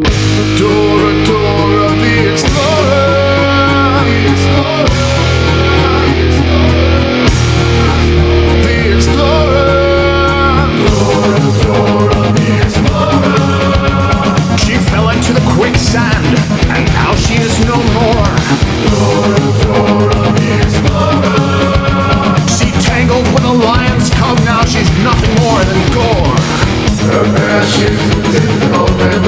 Dora, Dora the Explorer. The Explorer. Dora, Dora the Explorer. She fell into the quicksand, and now she is no more. Dora, Dora the Explorer. She tangled with a lion's cub, now she's nothing more than gore. Her ashes didn't open.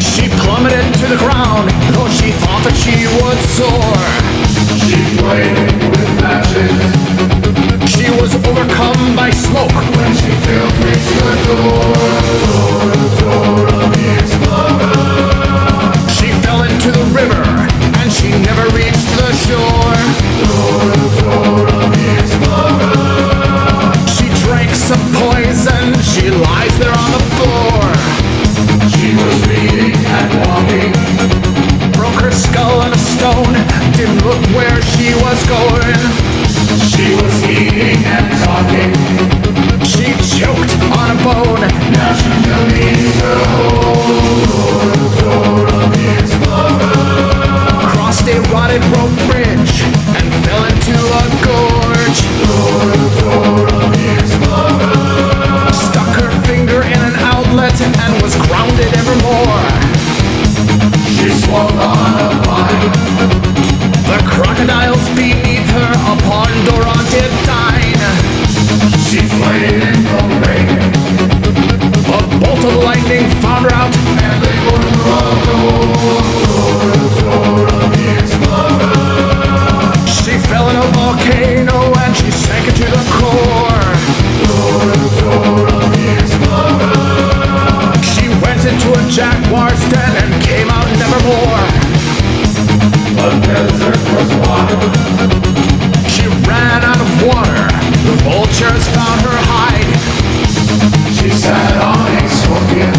She plummeted to the ground, though she thought that she would soar. She played with matches. She was overcome by smoke when she failed to reach the door. Dora, Dora the Explorer. She fell into the river, and she never reached the shore. Dora, Dora the Explorer. She drank some poison, she lies there on the floor. She was reading and walking, broke her skull on a stone, didn't look where she was going. She was eating and talking, she choked on a bone, now she believes her home. Dora the Explorer. Crossed a rotted rope bridge and fell into a gorge. Dora, Dora the Explorer. Stuck her finger in an outlet and was grounded evermore. She swung on a vine. The crocodiles beneath her upon Dora did dine. She played in the rain. A bolt of lightning found her out, and they were Dora, Dora the Explorer. She fell in a volcano and she sank into the core. Dora, Dora the Explorer. She went into a jaguar's den and came out nevermore. The desert was wild. She ran out of water. The vultures found her hide. She sat on a scorpion.